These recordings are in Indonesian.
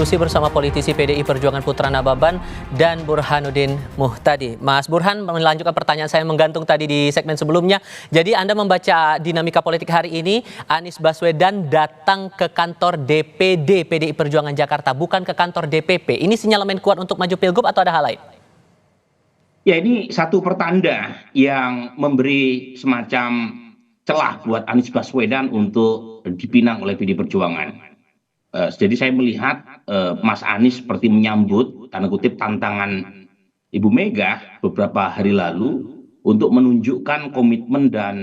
diskusi bersama politisi PDI Perjuangan Putra Nababan dan Burhanuddin Muhtadi. Mas Burhan, melanjutkan pertanyaan saya menggantung tadi di segmen sebelumnya. Jadi Anda membaca dinamika politik hari ini, Anies Baswedan datang ke kantor DPD PDI Perjuangan Jakarta, bukan ke kantor DPP. Ini sinyalemen kuat untuk maju Pilgub atau ada hal lain? Ya, ini satu pertanda yang memberi semacam celah buat Anies Baswedan untuk dipinang oleh PDI Perjuangan. Jadi saya melihat Mas Anies seperti menyambut tanda kutip tantangan Ibu Mega beberapa hari lalu untuk menunjukkan komitmen dan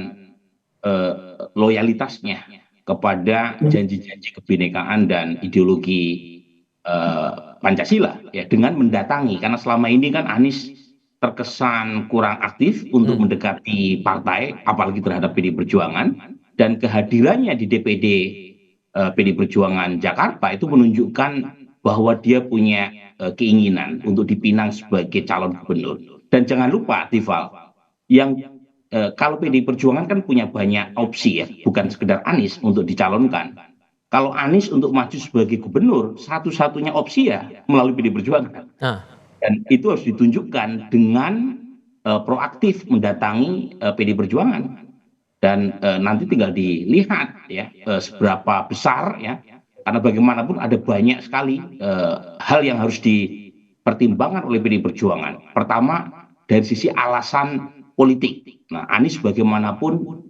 loyalitasnya kepada janji-janji kebinekaan dan ideologi Pancasila, ya, dengan mendatangi, karena selama ini kan Anies terkesan kurang aktif untuk mendekati partai, apalagi terhadap PDI Perjuangan, dan kehadirannya di DPD PDI Perjuangan Jakarta itu menunjukkan bahwa dia punya keinginan untuk dipinang sebagai calon gubernur. Dan jangan lupa, Tifal, yang kalau PDI Perjuangan kan punya banyak opsi, ya, bukan sekedar Anies untuk dicalonkan. Kalau Anies untuk maju sebagai gubernur, satu-satunya opsi ya melalui PDI Perjuangan. Dan itu harus ditunjukkan dengan proaktif mendatangi PDI Perjuangan. Dan nanti tinggal dilihat, ya, seberapa besar, ya, karena bagaimanapun ada banyak sekali hal yang harus dipertimbangkan oleh PDI Perjuangan. Pertama, dari sisi alasan politik. Nah, Anies bagaimanapun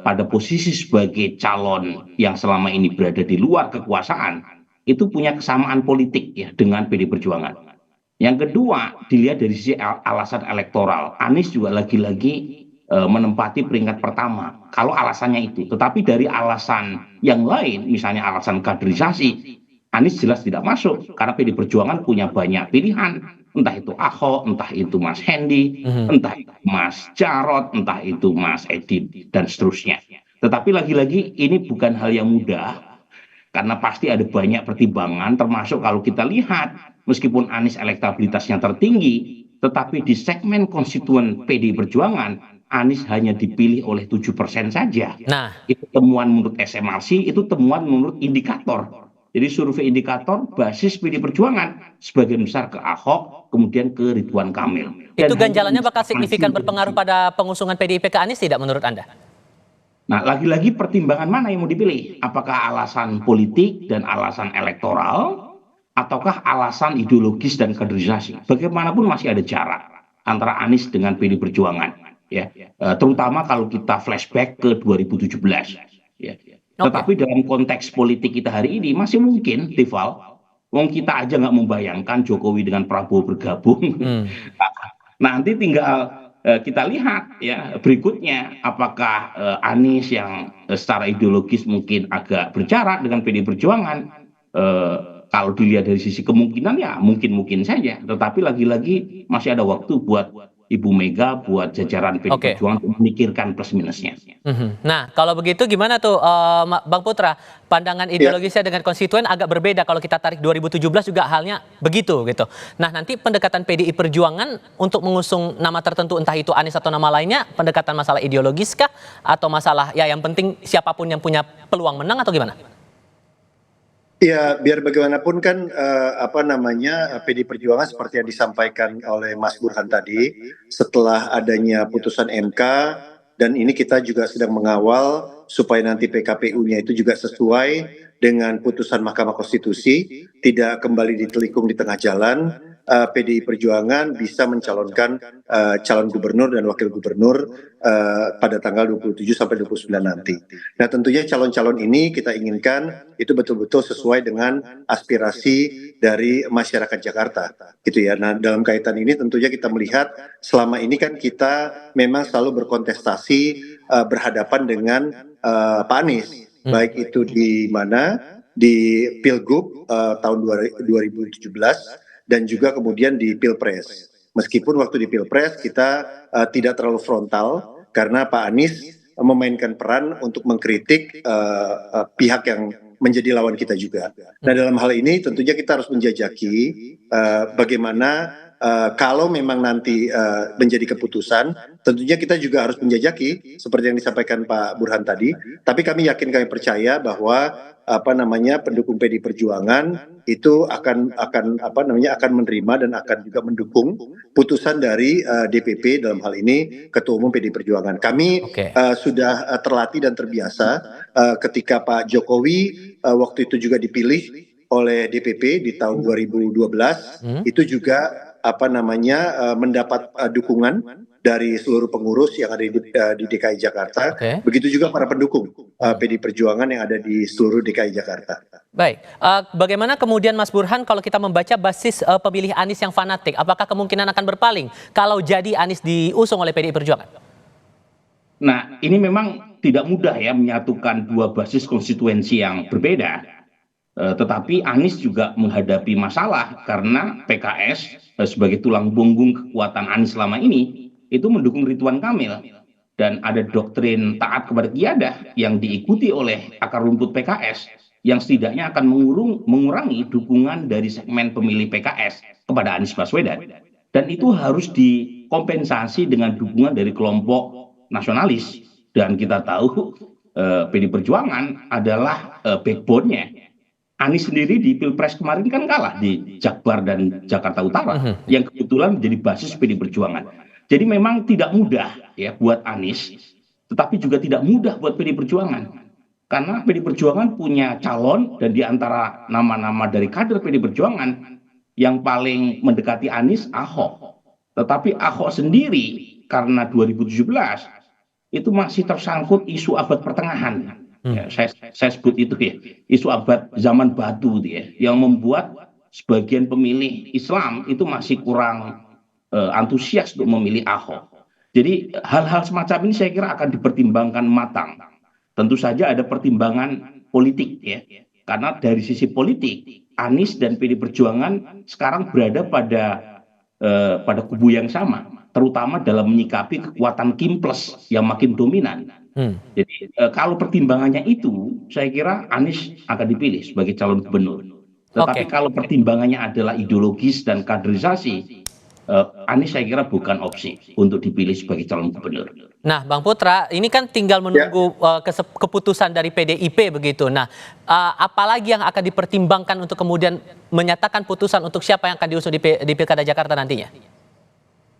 pada posisi sebagai calon yang selama ini berada di luar kekuasaan, itu punya kesamaan politik, ya, dengan PDI Perjuangan. Yang kedua, dilihat dari sisi alasan elektoral. Anies juga lagi-lagi menempati peringkat pertama kalau alasannya itu, tetapi dari alasan yang lain, misalnya alasan kaderisasi, Anies jelas tidak masuk karena PDI Perjuangan punya banyak pilihan, entah itu Ahok, entah itu Mas Hendi, entah itu Mas Jarod, entah itu Mas Edi, dan seterusnya. Tetapi lagi-lagi ini bukan hal yang mudah karena pasti ada banyak pertimbangan, termasuk kalau kita lihat meskipun Anies elektabilitasnya tertinggi, tetapi di segmen konstituen PDI Perjuangan Anies hanya dipilih oleh 7% saja. Nah, itu temuan menurut SMRC, itu temuan menurut indikator. Jadi survei indikator basis PDI Perjuangan sebagian besar ke Ahok, kemudian ke Ridwan Kamil. itu ganjalannya bakal signifikan berpengaruh pada pengusungan PDIP ke Anies tidak menurut Anda? Nah, lagi-lagi pertimbangan mana yang mau dipilih? Apakah alasan politik dan alasan elektoral, ataukah alasan ideologis dan kaderisasi? Bagaimanapun masih ada jarak antara Anies dengan PDI Perjuangan, ya, terutama kalau kita flashback ke 2017, ya. Tetapi dalam konteks politik kita hari ini masih mungkin, Tifal, wong kita aja nggak membayangkan Jokowi dengan Prabowo bergabung. Nanti tinggal kita lihat, ya, berikutnya apakah Anies yang secara ideologis mungkin agak berjarak dengan PDI Perjuangan, kalau dilihat dari sisi kemungkinan ya mungkin saja, tetapi lagi-lagi masih ada waktu buat Ibu Mega, buat jajaran PDI Perjuangan untuk memikirkan plus minusnya. Nah, kalau begitu gimana tuh Bang Putra, pandangan ideologisnya dengan konstituen agak berbeda kalau kita tarik 2017 juga halnya begitu gitu. Nah, nanti pendekatan PDI Perjuangan untuk mengusung nama tertentu, entah itu Anies atau nama lainnya, pendekatan masalah ideologis kah atau masalah ya yang penting siapapun yang punya peluang menang atau gimana? Ya, biar bagaimanapun kan PDI Perjuangan seperti yang disampaikan oleh Mas Burhan tadi, setelah adanya putusan MK, dan ini kita juga sedang mengawal supaya nanti PKPU-nya itu juga sesuai dengan putusan Mahkamah Konstitusi, tidak kembali ditelikung di tengah jalan. PDI Perjuangan bisa mencalonkan calon gubernur dan wakil gubernur pada tanggal 27 sampai 29 nanti. Nah, tentunya calon-calon ini kita inginkan itu betul-betul sesuai dengan aspirasi dari masyarakat Jakarta, gitu ya. Nah, dalam kaitan ini tentunya kita melihat selama ini kan kita memang selalu berkontestasi berhadapan dengan Pak Anies, baik itu di mana di Pilgub tahun 2017 dan juga kemudian di Pilpres. Meskipun waktu di Pilpres kita tidak terlalu frontal karena Pak Anies memainkan peran untuk mengkritik pihak yang menjadi lawan kita juga. Nah, dalam hal ini tentunya kita harus menjajaki bagaimana kalau memang nanti menjadi keputusan, tentunya kita juga harus menjajaki seperti yang disampaikan Pak Burhan tadi. Tapi kami percaya bahwa pendukung PD Perjuangan itu akan menerima dan akan juga mendukung putusan dari DPP, dalam hal ini Ketua Umum PD Perjuangan. Kami sudah terlatih dan terbiasa ketika Pak Jokowi waktu itu juga dipilih oleh DPP di tahun 2012, itu juga mendapat dukungan dari seluruh pengurus yang ada di DKI Jakarta. Begitu juga para pendukung PD Perjuangan yang ada di seluruh DKI Jakarta. Baik, bagaimana kemudian Mas Burhan kalau kita membaca basis pemilih Anies yang fanatik, apakah kemungkinan akan berpaling kalau jadi Anies diusung oleh PDI Perjuangan? Nah, ini memang tidak mudah ya menyatukan dua basis konstituensi yang berbeda. Tetapi Anies juga menghadapi masalah karena PKS sebagai tulang punggung kekuatan Anies selama ini itu mendukung Ridwan Kamil, dan ada doktrin taat kepada Qiyadah yang diikuti oleh akar rumput PKS yang setidaknya akan mengurangi dukungan dari segmen pemilih PKS kepada Anies Baswedan, dan itu harus dikompensasi dengan dukungan dari kelompok nasionalis. Dan kita tahu PD Perjuangan adalah backbone-nya. Anies sendiri di Pilpres kemarin kan kalah di Jakbar dan Jakarta Utara yang kebetulan menjadi basis PD Perjuangan. Jadi memang tidak mudah ya buat Anies, tetapi juga tidak mudah buat PD Perjuangan. Karena PD Perjuangan punya calon, dan di antara nama-nama dari kader PD Perjuangan yang paling mendekati Anies, Ahok. Tetapi Ahok sendiri karena 2017 itu masih tersangkut isu abad pertengahan. Ya, saya sebut itu ya, isu abad zaman batu ya, yang membuat sebagian pemilih Islam itu masih kurang antusias untuk memilih Ahok. Jadi hal-hal semacam ini saya kira akan dipertimbangkan matang. Tentu saja ada pertimbangan politik ya, karena dari sisi politik Anies dan PD Perjuangan sekarang berada pada kubu yang sama, terutama dalam menyikapi kekuatan Kim Plus yang makin dominan. Jadi kalau pertimbangannya itu, saya kira Anies akan dipilih sebagai calon gubernur. Tetapi kalau pertimbangannya adalah ideologis dan kaderisasi, Anies saya kira bukan opsi untuk dipilih sebagai calon gubernur. Nah, Bang Putra, ini kan tinggal menunggu keputusan dari PDIP begitu. Nah, apalagi yang akan dipertimbangkan untuk kemudian menyatakan putusan untuk siapa yang akan diusung di Pilkada Jakarta nantinya?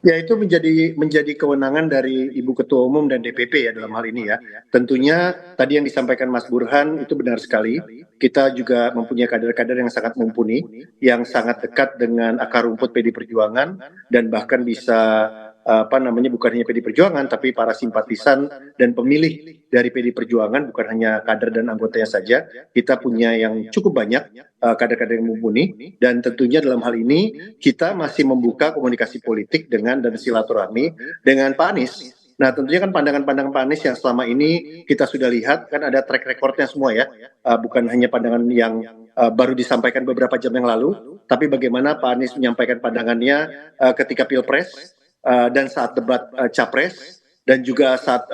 Ya, itu menjadi kewenangan dari Ibu Ketua Umum dan DPP ya dalam hal ini ya. Tentunya tadi yang disampaikan Mas Burhan itu benar sekali. Kita juga mempunyai kader-kader yang sangat mumpuni, yang sangat dekat dengan akar rumput PD Perjuangan, dan bahkan bisa bukan hanya PD Perjuangan tapi para simpatisan dan pemilih dari PD Perjuangan, bukan hanya kader dan anggotanya saja. Kita punya yang cukup banyak kader-kader yang mumpuni, dan tentunya dalam hal ini kita masih membuka komunikasi politik dan silaturahmi dengan Pak Anies. Nah, tentunya kan pandangan-pandangan Pak Anies yang selama ini kita sudah lihat kan ada track recordnya semua ya, bukan hanya pandangan yang baru disampaikan beberapa jam yang lalu, tapi bagaimana Pak Anies menyampaikan pandangannya ketika Pilpres dan saat debat Capres, dan juga saat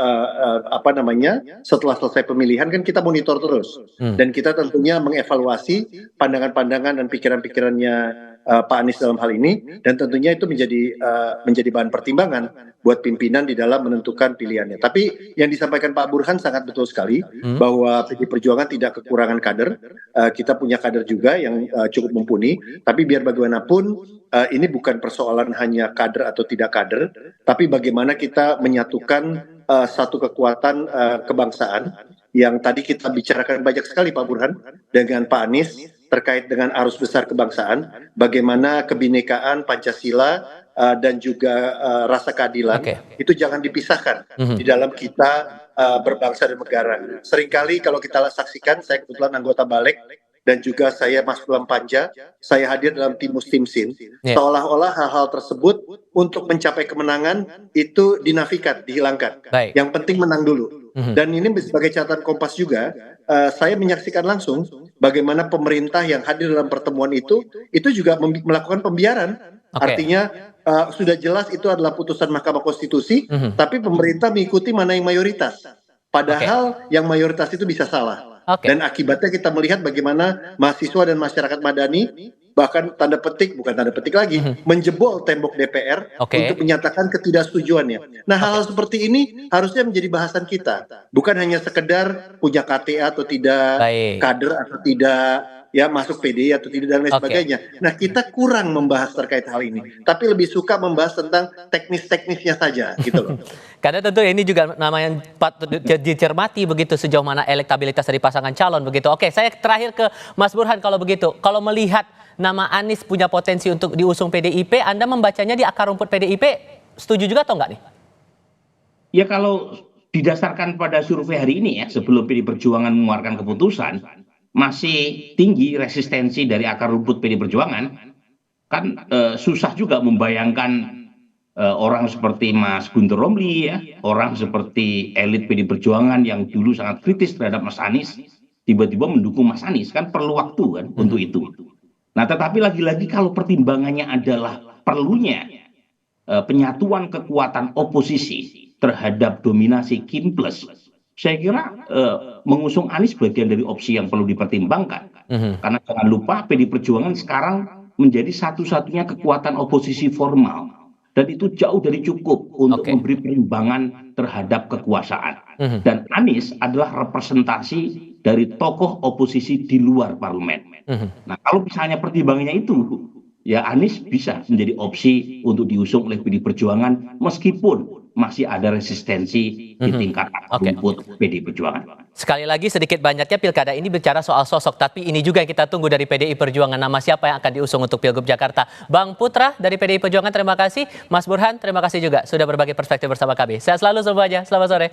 setelah selesai pemilihan kan kita monitor terus, dan kita tentunya mengevaluasi pandangan-pandangan dan pikiran-pikirannya Pak Anies dalam hal ini, dan tentunya itu menjadi bahan pertimbangan buat pimpinan di dalam menentukan pilihannya. Tapi yang disampaikan Pak Burhan sangat betul sekali, bahwa PD Perjuangan tidak kekurangan kader. Kita punya kader juga yang cukup mumpuni, tapi biar bagaimanapun ini bukan persoalan hanya kader atau tidak kader, tapi bagaimana kita menyatukan satu kekuatan kebangsaan yang tadi kita bicarakan banyak sekali Pak Burhan dengan Pak Anies terkait dengan arus besar kebangsaan, bagaimana kebinekaan Pancasila dan juga rasa keadilan itu jangan dipisahkan di dalam kita berbangsa dan negara. Seringkali kalau kita saksikan, saya kebetulan anggota Balik dan juga saya masuk dalam Panja, saya hadir dalam Timus Timsin, seolah-olah hal-hal tersebut untuk mencapai kemenangan itu dinafikan, dihilangkan. Yang penting menang dulu. Dan ini sebagai catatan Kompas juga, saya menyaksikan langsung bagaimana pemerintah yang hadir dalam pertemuan itu juga melakukan pembiaran. Artinya sudah jelas itu adalah putusan Mahkamah Konstitusi, tapi pemerintah mengikuti mana yang mayoritas. Padahal yang mayoritas itu bisa salah. Dan akibatnya kita melihat bagaimana mahasiswa dan masyarakat madani bahkan bukan tanda petik lagi, menjebol tembok DPR Oke. untuk menyatakan ketidaksetujuannya. Nah, hal-hal seperti ini harusnya menjadi bahasan kita, bukan hanya sekedar punya KTA atau tidak, Baik. kader atau tidak, ya masuk PDI atau tidak dan lain Oke. sebagainya. Nah, kita kurang membahas terkait hal ini, tapi lebih suka membahas tentang teknis-teknisnya saja, gitu loh. Karena tentu ini juga nama yang patut dicermati begitu sejauh mana elektabilitas dari pasangan calon begitu. Oke, saya terakhir ke Mas Burhan kalau begitu. Kalau melihat nama Anies punya potensi untuk diusung PDIP, Anda membacanya di akar rumput PDIP setuju juga atau enggak nih? Ya kalau didasarkan pada survei hari ini ya, sebelum PD Perjuangan mengeluarkan keputusan, masih tinggi resistensi dari akar rumput PD Perjuangan, kan susah juga membayangkan orang seperti Mas Guntur Romli ya, orang seperti elit PD Perjuangan yang dulu sangat kritis terhadap Mas Anies, tiba-tiba mendukung Mas Anies, kan perlu waktu kan untuk itu. Nah tetapi lagi-lagi kalau pertimbangannya adalah perlunya penyatuan kekuatan oposisi terhadap dominasi Kim Plus, saya kira mengusung Anies bagian dari opsi yang perlu dipertimbangkan. Karena jangan lupa PD Perjuangan sekarang menjadi satu-satunya kekuatan oposisi formal. Dan itu jauh dari cukup untuk memberi perimbangan terhadap kekuasaan. Dan Anies adalah representasi dari tokoh oposisi di luar parlemen. Nah kalau misalnya pertimbangannya itu, ya Anies bisa menjadi opsi untuk diusung oleh PD Perjuangan meskipun masih ada resistensi di tingkat rumput PD Perjuangan. Sekali lagi sedikit banyaknya pilkada ini bicara soal sosok, tapi ini juga yang kita tunggu dari PDI Perjuangan, nama siapa yang akan diusung untuk Pilgub Jakarta. Bang Putra dari PDI Perjuangan terima kasih, Mas Burhan terima kasih juga sudah berbagi perspektif bersama kami. Sehat selalu semuanya, selamat sore.